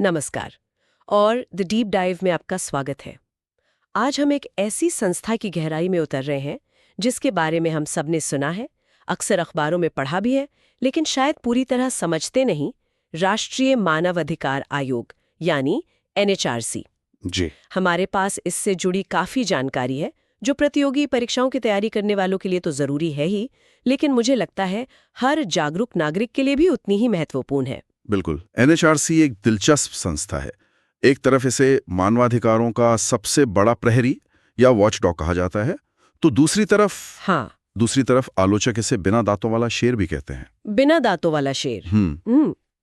नमस्कार और the deep dive में आपका स्वागत है। आज हम एक ऐसी संस्था की गहराई में उतर रहे हैं जिसके बारे में हम सब ने सुना है, अक्सर अखबारों में पढ़ा भी है, लेकिन शायद पूरी तरह समझते नहीं। राष्ट्रीय मानव अधिकार आयोग यानी एनएचआरसी। जी। हमारे पास इससे जुड़ी काफी जानकारी है जो प्रतियोगी परीक्षाओं की तैयारी करने वालों के लिए तो जरूरी है ही, लेकिन मुझे लगता है हर जागरूक नागरिक के लिए भी उतनी ही महत्वपूर्ण है। बिल्कुल। एनएचआरसी एक दिलचस्प संस्था है। एक तरफ इसे मानवाधिकारों का सबसे बड़ा प्रहरी या वॉचडॉग कहा जाता है, तो दूसरी तरफ आलोचक इसे बिना दांतों वाला शेर भी कहते हैं। बिना दांतों वाला शेर।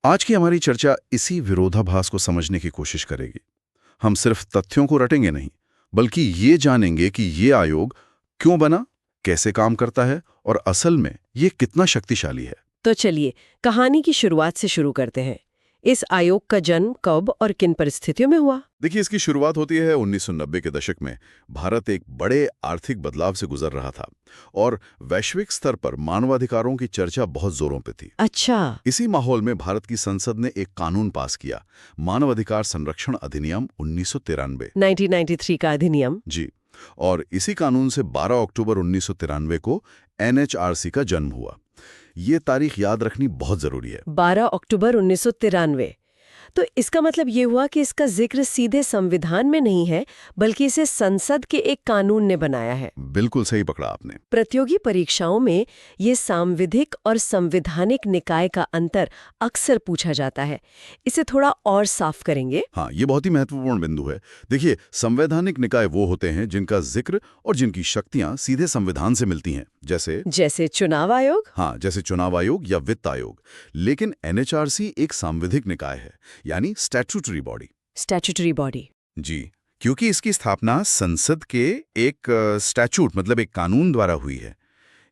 आज की हमारी चर्चा इसी विरोधाभास को समझने की कोशिश करेगी। हम सिर्फ तथ्यों को रटेंगे नहीं, बल्कि ये जानेंगे कि ये आयोग क्यों बना, कैसे काम करता है और असल में ये कितना शक्तिशाली है। तो चलिए कहानी की शुरुआत से शुरू करते हैं। इस आयोग का जन्म कब और किन परिस्थितियों में हुआ? देखिए, इसकी शुरुआत होती है 1990 के दशक में। भारत एक बड़े आर्थिक बदलाव से गुजर रहा था और वैश्विक स्तर पर मानवाधिकारों की चर्चा बहुत जोरों पे थी। अच्छा। इसी माहौल में भारत की संसद ने एक कानून पास किया, मानवाधिकार संरक्षण अधिनियम 1993। 1993 का अधिनियम। जी। और इसी कानून से 12 अक्टूबर 1993 को एनएचआरसी का जन्म हुआ। ये तारीख याद रखनी बहुत जरूरी है। 12 अक्टूबर 1993। तो इसका मतलब ये हुआ कि इसका जिक्र सीधे संविधान में नहीं है, बल्कि इसे संसद के एक कानून ने बनाया है। बिल्कुल सही पकड़ा आपने। प्रतियोगी परीक्षाओं में ये सांविधिक और संवैधानिक निकाय का अंतर अक्सर पूछा जाता है। इसे थोड़ा और साफ करेंगे? हाँ, ये बहुत ही महत्वपूर्ण बिंदु है। देखिए, संवैधानिक निकाय वो होते हैं जिनका जिक्र और जिनकी शक्तियां सीधे संविधान से मिलती हैं, जैसे चुनाव आयोग। हाँ, जैसे चुनाव आयोग या वित्त आयोग। लेकिन एनएचआरसी एक सांविधिक निकाय है, यानी स्टैट्यूटरी बॉडी। Statutory body. जी, क्योंकि इसकी स्थापना संसद के एक स्टैट्यूट मतलब एक कानून द्वारा हुई है।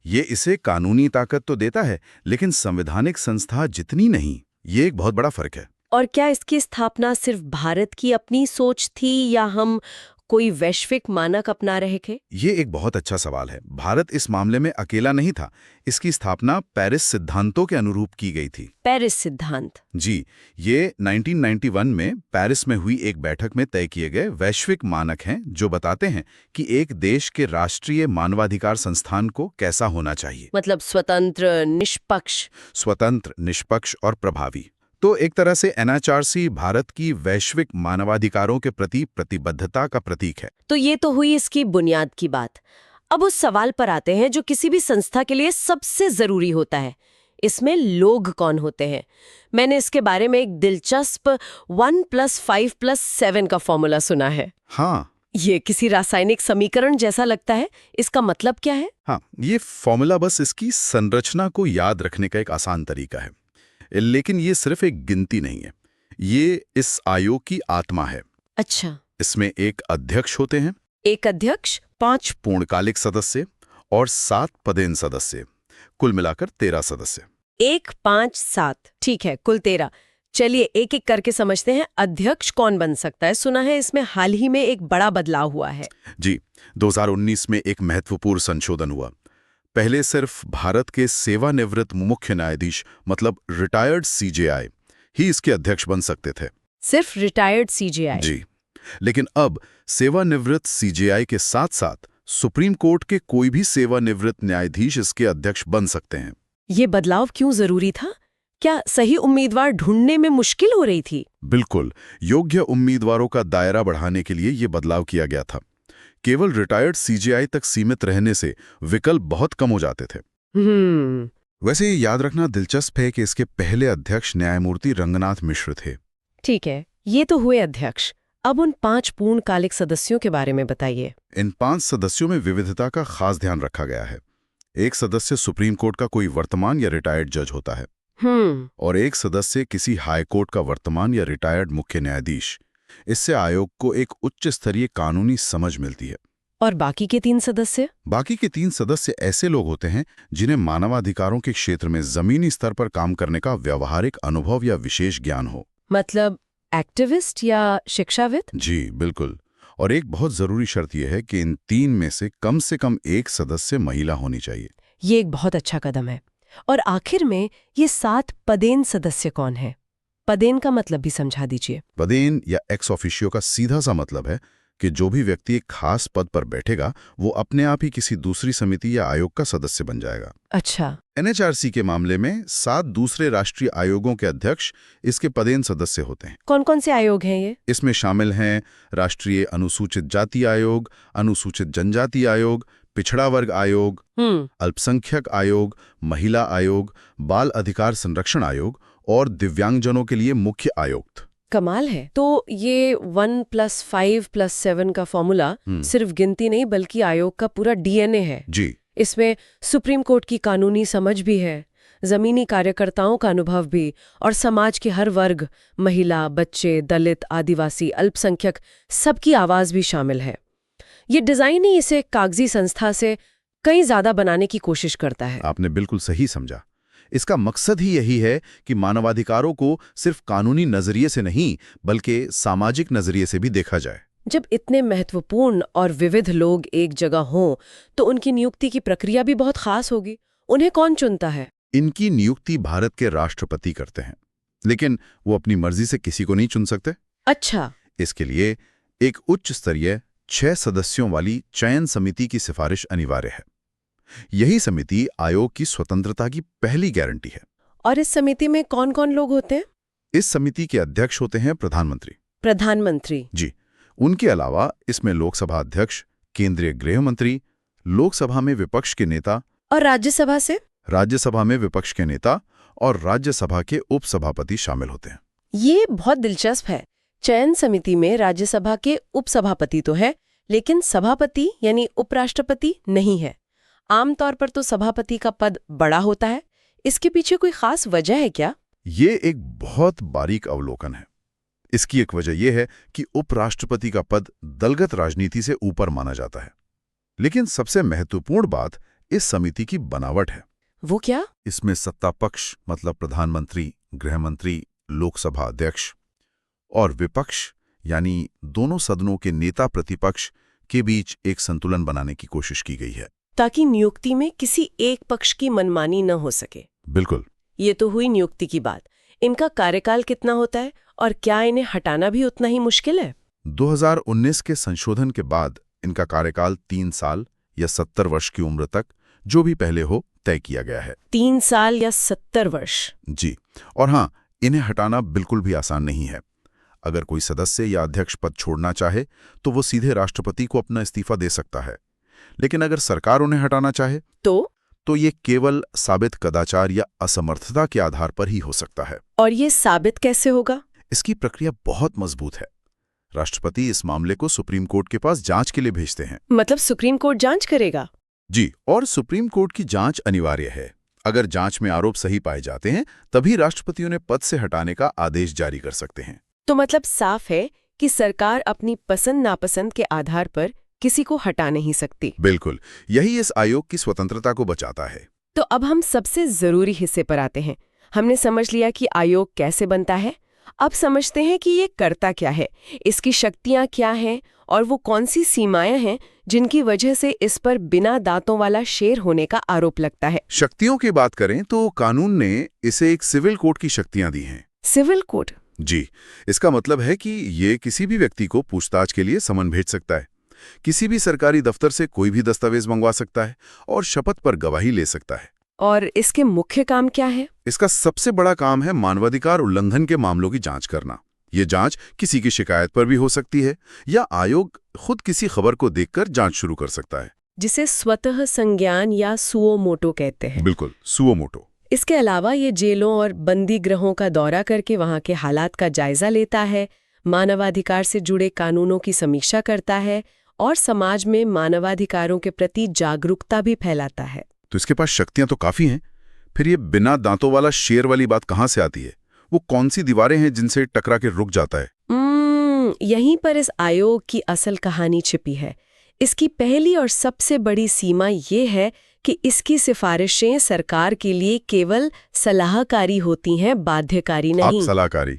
ये इसे कानूनी ताकत तो देता है, लेकिन संवैधानिक संस्था जितनी नहीं। ये एक बहुत बड़ा फर्क है। और क्या इसकी स्थापना सिर्फ भारत की अपनी सोच थी या हम कोई वैश्विक मानक अपना रहे थे? ये एक बहुत अच्छा सवाल है। भारत इस मामले में अकेला नहीं था। इसकी स्थापना पेरिस सिद्धांतों के अनुरूप की गई थी। पेरिस सिद्धांत? जी, ये 1991 में पेरिस में हुई एक बैठक में तय किए गए वैश्विक मानक हैं जो बताते हैं कि एक देश के राष्ट्रीय मानवाधिकार संस्थान को कैसा होना चाहिए। मतलब स्वतंत्र, निष्पक्ष और प्रभावी। तो एक तरह से एनएचआरसी भारत की वैश्विक मानवाधिकारों के प्रति प्रतिबद्धता का प्रतीक है। तो ये तो हुई इसकी बुनियाद की बात। अब उस सवाल पर आते हैं जो किसी भी संस्था के लिए सबसे जरूरी होता है। इसमें लोग कौन होते हैं? मैंने इसके बारे में एक दिलचस्प 1+5+7 का फॉर्मूला सुना है। हाँ, ये किसी रासायनिक समीकरण जैसा लगता है। इसका मतलब क्या है? हाँ, ये फॉर्मूला बस इसकी संरचना को याद रखने का एक आसान तरीका है, लेकिन ये सिर्फ एक गिनती नहीं है। ये इस आयोग की आत्मा है। अच्छा। इसमें एक अध्यक्ष होते हैं, एक अध्यक्ष, 5 पूर्णकालिक सदस्य और 7 पदेन सदस्य, कुल मिलाकर 13 सदस्य। 1, 5, 7, ठीक है, कुल 13। चलिए एक एक करके समझते हैं। अध्यक्ष कौन बन सकता है? सुना है इसमें हाल ही में एक बड़ा बदलाव हुआ है। जी, 2019 में एक महत्वपूर्ण संशोधन हुआ। पहले सिर्फ भारत के सेवानिवृत्त मुख्य न्यायाधीश मतलब रिटायर्ड सीजेआई ही इसके अध्यक्ष बन सकते थे। सिर्फ रिटायर्ड सीजेआई? जी, लेकिन अब सेवानिवृत्त सीजेआई के साथ साथ सुप्रीम कोर्ट के कोई भी सेवानिवृत्त न्यायाधीश इसके अध्यक्ष बन सकते हैं। ये बदलाव क्यों जरूरी था? क्या सही उम्मीदवार ढूंढने में मुश्किल हो रही थी? बिल्कुल, योग्य उम्मीदवारों का दायरा बढ़ाने के लिए ये बदलाव किया गया था। केवल रिटायर्ड सीजेआई तक सीमित रहने से विकल्प बहुत कम हो जाते थे। वैसे ये याद रखना दिलचस्प है कि इसके पहले अध्यक्ष न्यायमूर्ति रंगनाथ मिश्र थे। ठीक है, ये तो हुए अध्यक्ष। अब उन 5 पूर्णकालिक सदस्यों के बारे में बताइए। इन 5 सदस्यों में विविधता का खास ध्यान रखा गया है। एक सदस्य सुप्रीम कोर्ट का कोई वर्तमान या रिटायर्ड जज होता है और एक सदस्य किसी हाई कोर्ट का वर्तमान या रिटायर्ड मुख्य न्यायाधीश। इससे आयोग को एक उच्च स्तरीय कानूनी समझ मिलती है। और बाकी के 3 सदस्य? बाकी के 3 सदस्य ऐसे लोग होते हैं जिन्हें मानवाधिकारों के क्षेत्र में जमीनी स्तर पर काम करने का व्यावहारिक अनुभव या विशेष ज्ञान हो। मतलब एक्टिविस्ट या शिक्षाविद? जी बिल्कुल। और एक बहुत जरूरी शर्त यह है कि इन 3 में से कम एक सदस्य महिला होनी चाहिए। ये एक बहुत अच्छा कदम है। और आखिर में ये 7 पदेन सदस्य कौन है? पदेन का मतलब भी समझा दीजिए। पदेन या एक्स ऑफिशियो का सीधा सा मतलब है कि जो भी व्यक्ति एक खास पद पर बैठेगा वो अपने आप ही किसी दूसरी समिति या आयोग का सदस्य बन जाएगा। अच्छा। एनएचआरसी के मामले में 7 दूसरे राष्ट्रीय आयोगों के अध्यक्ष इसके पदेन सदस्य होते हैं। कौन कौन से आयोग हैं ये? इसमें शामिल हैं राष्ट्रीय अनुसूचित जाति आयोग, अनुसूचित जनजाति आयोग, पिछड़ा वर्ग आयोग, अल्पसंख्यक आयोग, महिला आयोग, बाल अधिकार संरक्षण आयोग और दिव्यांगजनों के लिए मुख्य आयोग। कमाल है। तो ये 1+5+7 का फॉर्मूला सिर्फ गिनती नहीं बल्कि आयोग का पूरा डीएनए है। जी। इसमें सुप्रीम कोर्ट की कानूनी समझ भी है, जमीनी कार्यकर्ताओं का अनुभव भी, और समाज के हर वर्ग, महिला, बच्चे, दलित, आदिवासी, अल्पसंख्यक, सबकी आवाज भी शामिल है। ये डिजाइन ही इसे कागजी संस्था से कहीं ज्यादा बनाने की कोशिश करता है। आपने बिल्कुल सही समझा। इसका मकसद ही यही है कि मानवाधिकारों को सिर्फ कानूनी नजरिए से नहीं बल्कि सामाजिक नजरिए से भी देखा जाए। जब इतने महत्वपूर्ण और विविध लोग एक जगह हों तो उनकी नियुक्ति की प्रक्रिया भी बहुत खास होगी। उन्हें कौन चुनता है? इनकी नियुक्ति भारत के राष्ट्रपति करते हैं, लेकिन वो अपनी मर्जी से किसी को नहीं चुन सकते। अच्छा। इसके लिए एक उच्च स्तरीय 6 सदस्यों वाली चयन समिति की सिफारिश अनिवार्य है। यही समिति आयोग की स्वतंत्रता की पहली गारंटी है। और इस समिति में कौन कौन लोग होते हैं? इस समिति के अध्यक्ष होते हैं प्रधानमंत्री। प्रधानमंत्री? जी। उनके अलावा इसमें लोकसभा अध्यक्ष, केंद्रीय गृह मंत्री, लोकसभा में विपक्ष के नेता, और राज्यसभा से? राज्यसभा में विपक्ष के नेता और राज्यसभा के उपसभापति शामिल होते हैं। ये बहुत दिलचस्प है। चयन समिति में राज्यसभा के उपसभापति तो है, लेकिन सभापति यानी उपराष्ट्रपति नहीं है। आमतौर पर तो सभापति का पद बड़ा होता है। इसके पीछे कोई खास वजह है क्या? ये एक बहुत बारीक अवलोकन है। इसकी एक वजह यह है कि उपराष्ट्रपति का पद दलगत राजनीति से ऊपर माना जाता है। लेकिन सबसे महत्वपूर्ण बात इस समिति की बनावट है। वो क्या? इसमें सत्ता पक्ष मतलब प्रधानमंत्री, गृहमंत्री, लोकसभा अध्यक्ष और विपक्ष यानी दोनों सदनों के नेता प्रतिपक्ष के बीच एक संतुलन बनाने की कोशिश की गई है, ताकि नियुक्ति में किसी एक पक्ष की मनमानी न हो सके। बिल्कुल। ये तो हुई नियुक्ति की बात। इनका कार्यकाल कितना होता है और क्या इन्हें हटाना भी उतना ही मुश्किल है? 2019 के संशोधन के बाद इनका कार्यकाल 3 साल या 70 वर्ष की उम्र तक, जो भी पहले हो, तय किया गया है। 3 साल या 70 वर्ष? जी। और हाँ, इन्हें हटाना बिल्कुल भी आसान नहीं है। अगर कोई सदस्य या अध्यक्ष पद छोड़ना चाहे तो वो सीधे राष्ट्रपति को अपना इस्तीफा दे सकता है। लेकिन अगर सरकार उन्हें हटाना चाहे तो ये केवल साबित कदाचार या असमर्थता के आधार पर ही हो सकता है। और ये साबित कैसे होगा? इसकी प्रक्रिया बहुत मजबूत है। राष्ट्रपति इस मामले को सुप्रीम कोर्ट के पास जांच के लिए भेजते हैं। मतलब सुप्रीम कोर्ट जांच करेगा? जी। और सुप्रीम कोर्ट की जांच अनिवार्य है। अगर जांच में आरोप सही पाए जाते हैं तभी राष्ट्रपति उन्हें पद से हटाने का आदेश जारी कर सकते हैं। तो मतलब साफ है कि सरकार अपनी पसंद नापसंद के आधार पर किसी को हटा नहीं सकती। बिल्कुल। यही इस आयोग की स्वतंत्रता को बचाता है। तो अब हम सबसे जरूरी हिस्से पर आते हैं। हमने समझ लिया कि आयोग कैसे बनता है। अब समझते हैं कि ये करता क्या है, इसकी शक्तियां क्या हैं और वो कौन सी सीमाएं हैं जिनकी वजह से इस पर बिना दांतों वाला शेर होने का आरोप लगता है। शक्तियों की बात करें तो कानून ने इसे एक सिविल कोर्ट की शक्तियां दी हैं। Civil court? जी। इसका मतलब है कि ये किसी भी व्यक्ति को पूछताछ के लिए समन भेज सकता है, किसी भी सरकारी दफ्तर से कोई भी दस्तावेज मंगवा सकता है और शपथ पर गवाही ले सकता है। और इसके मुख्य काम क्या है? इसका सबसे बड़ा काम है मानवाधिकार उल्लंघन के मामलों की जांच करना। ये जांच किसी की शिकायत पर भी हो सकती है या आयोग खुद किसी खबर को देखकर जांच शुरू कर सकता है, जिसे स्वतः संज्ञान या सुओ मोटो कहते हैं। बिल्कुल, सुओ मोटो। इसके अलावा ये जेलों और बंदी गृहों का दौरा करके वहां के हालात का जायजा लेता है, मानवाधिकार से जुड़े कानूनों की समीक्षा करता है और समाज में मानवाधिकारों के प्रति जागरूकता भी फैलाता है। तो इसके पास शक्तियां तो काफी हैं। फिर ये बिना दांतों वाला शेर वाली बात कहां से आती है? वो कौन सी दीवारें हैं जिनसे टकरा के रुक जाता है? यहीं पर इस आयोग की असल कहानी छिपी है। इसकी पहली और सबसे बड़ी सीमा ये है कि इसकी सिफारिशें सरकार के लिए केवल सलाहकारी होती हैं, बाध्यकारी नहीं। आप सलाहकारी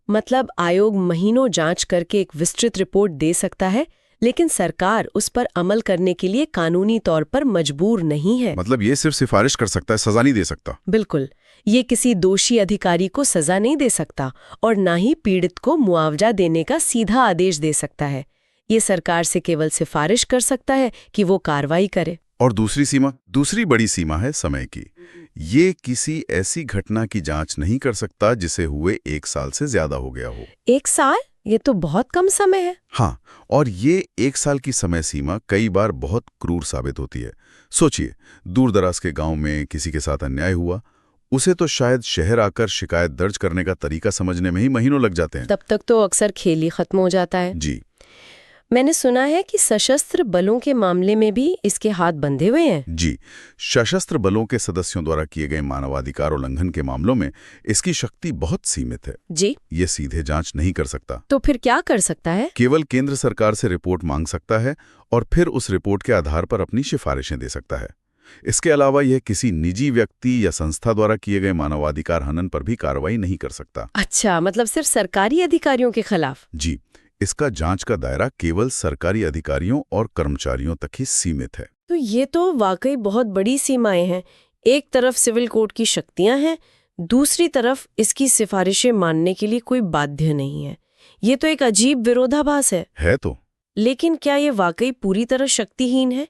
मतलब आयोग महीनों जांच करके एक विस्तृत रिपोर्ट दे सकता है, लेकिन सरकार उस पर अमल करने के लिए कानूनी तौर पर मजबूर नहीं है। मतलब ये सिर्फ सिफारिश कर सकता है, सजा नहीं दे सकता। बिल्कुल, ये किसी दोषी अधिकारी को सजा नहीं दे सकता और ना ही पीड़ित को मुआवजा देने का सीधा आदेश दे सकता है। ये सरकार से केवल सिफारिश कर सकता है कि वो कार्रवाई करे। और दूसरी बड़ी सीमा है समय की। ये किसी ऐसी घटना की जांच नहीं कर सकता जिसे हुए 1 साल से ज्यादा हो गया हो। 1 साल? ये तो बहुत कम समय है। हाँ, और ये 1 साल की समय सीमा कई बार बहुत क्रूर साबित होती है। सोचिए, दूर दराज के गांव में किसी के साथ अन्याय हुआ, उसे तो शायद शहर आकर शिकायत दर्ज करने का तरीका समझने में ही महीनों लग जाते हैं। तब तक तो अक्सर खेल ही खत्म हो जाता है। जी। मैंने सुना है कि सशस्त्र बलों के मामले में भी इसके हाथ बंधे हुए हैं। जी, सशस्त्र बलों के सदस्यों द्वारा किए गए मानवाधिकार उल्लंघन के मामलों में इसकी शक्ति बहुत सीमित है। जी, ये सीधे जांच नहीं कर सकता। तो फिर क्या कर सकता है? केवल केंद्र सरकार से रिपोर्ट मांग सकता है और फिर उस रिपोर्ट के आधार पर अपनी सिफारिशें दे सकता है। इसके अलावा यह किसी निजी व्यक्ति या संस्था द्वारा किए गए मानवाधिकार हनन पर भी कार्रवाई नहीं कर सकता। अच्छा, मतलब सिर्फ सरकारी अधिकारियों के खिलाफ? जी, इसका जांच का दायरा केवल सरकारी अधिकारियों और कर्मचारियों तक ही सीमित है। तो ये तो वाकई बहुत बड़ी सीमाएं हैं। एक तरफ सिविल कोर्ट की शक्तियां हैं, दूसरी तरफ इसकी सिफारिशें मानने के लिए कोई बाध्य नहीं है। ये तो एक अजीब विरोधाभास है तो लेकिन क्या ये वाकई पूरी तरह शक्तिहीन है?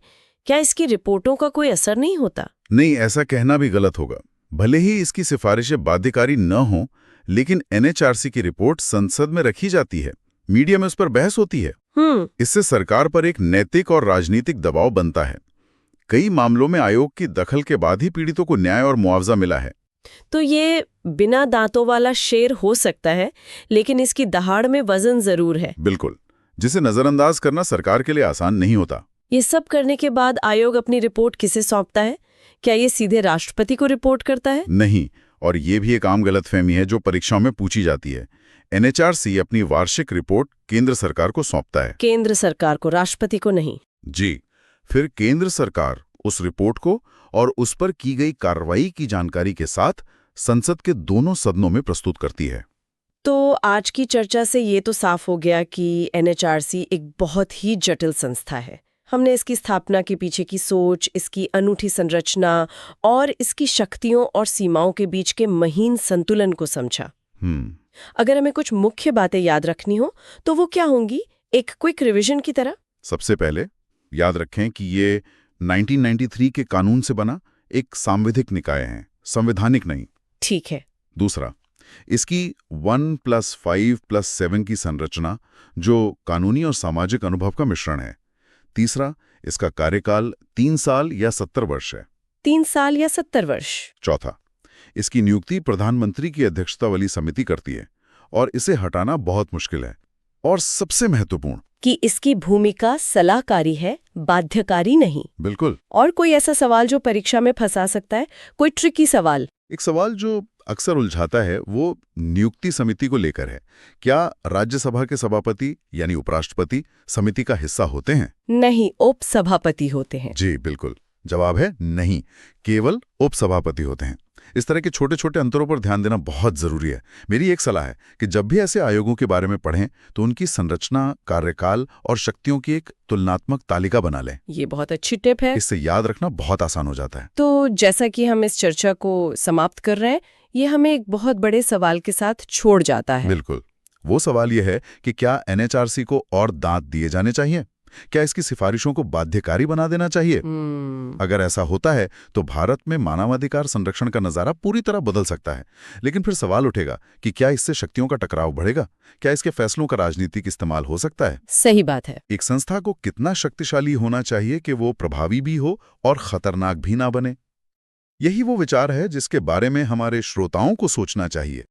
क्या इसकी रिपोर्टों का कोई असर नहीं होता? नहीं, ऐसा कहना भी गलत होगा। भले ही इसकी सिफारिशें बाध्यकारी न हों, लेकिन एनएचआरसी की रिपोर्ट संसद में रखी जाती है, मीडिया में उस पर बहस होती है। इससे सरकार पर एक नैतिक और राजनीतिक दबाव बनता है। कई मामलों में आयोग की दखल के बाद ही पीड़ितों को न्याय और मुआवजा मिला है। तो ये बिना दांतों वाला शेर हो सकता है, लेकिन इसकी दहाड़ में वजन जरूर है। बिल्कुल, जिसे नजरअंदाज करना सरकार के लिए आसान नहीं होता। ये सब करने के बाद आयोग अपनी रिपोर्ट किसे सौंपता है? क्या ये सीधे राष्ट्रपति को रिपोर्ट करता है? नहीं, और ये भी एक आम गलतफहमी है जो परीक्षाओं में पूछी जाती है। एनएचआरसी अपनी वार्षिक रिपोर्ट केंद्र सरकार को सौंपता है। केंद्र सरकार को, राष्ट्रपति को नहीं? जी, फिर केंद्र सरकार उस रिपोर्ट को और उस पर की गई कार्रवाई की जानकारी के साथ संसद के दोनों सदनों में प्रस्तुत करती है। तो आज की चर्चा से ये तो साफ हो गया कि एनएचआरसी एक बहुत ही जटिल संस्था है। हमने इसकी स्थापना के पीछे की सोच, इसकी अनूठी संरचना और इसकी शक्तियों और सीमाओं के बीच के महीन संतुलन को समझा। अगर हमें कुछ मुख्य बातें याद रखनी हो तो वो क्या होंगी, एक क्विक रिवीजन की तरह? सबसे पहले याद रखें कि ये 1993 के कानून से बना एक सांविधिक निकाय है, संवैधानिक नहीं। ठीक है। दूसरा, इसकी 1+5+7 की संरचना जो कानूनी और सामाजिक अनुभव का मिश्रण है। तीसरा, इसका कार्यकाल 3 साल या 70 वर्ष है। 3 साल या 70 वर्ष। चौथा, इसकी नियुक्ति प्रधानमंत्री की अध्यक्षता वाली समिति करती है और इसे हटाना बहुत मुश्किल है। और सबसे महत्वपूर्ण कि इसकी भूमिका सलाहकारी है, बाध्यकारी नहीं। बिल्कुल। और कोई ऐसा सवाल जो परीक्षा में फंसा सकता है, कोई ट्रिकी सवाल? एक सवाल जो अक्सर उलझाता है वो नियुक्ति समिति को लेकर है। क्या राज्यसभा के सभापति यानी उपराष्ट्रपति समिति का हिस्सा होते हैं? नहीं, उपसभापति होते हैं। जी बिल्कुल, जवाब है नहीं, केवल उपसभापति होते हैं। इस तरह के छोटे छोटे अंतरों पर ध्यान देना बहुत जरूरी है। मेरी एक सलाह है कि जब भी ऐसे आयोगों के बारे में पढ़ें तो उनकी संरचना, कार्यकाल और शक्तियों की एक तुलनात्मक तालिका बना लें। ये बहुत अच्छी टिप है। इससे याद रखना बहुत आसान हो जाता है। तो जैसा कि हम इस चर्चा को समाप्त कर रहे हैं, ये हमें एक बहुत बड़े सवाल के साथ छोड़ जाता है। बिल्कुल, वो सवाल ये है कि क्या एनएचआरसी को और दांत दिए जाने चाहिए? क्या इसकी सिफारिशों को बाध्यकारी बना देना चाहिए? अगर ऐसा होता है तो भारत में मानवाधिकार संरक्षण का नजारा पूरी तरह बदल सकता है। लेकिन फिर सवाल उठेगा कि क्या इससे शक्तियों का टकराव बढ़ेगा? क्या इसके फैसलों का राजनीतिक इस्तेमाल हो सकता है? सही बात है। एक संस्था को कितना शक्तिशाली होना चाहिए कि वो प्रभावी भी हो और खतरनाक भी ना बने? यही वो विचार है जिसके बारे में हमारे श्रोताओं को सोचना चाहिए।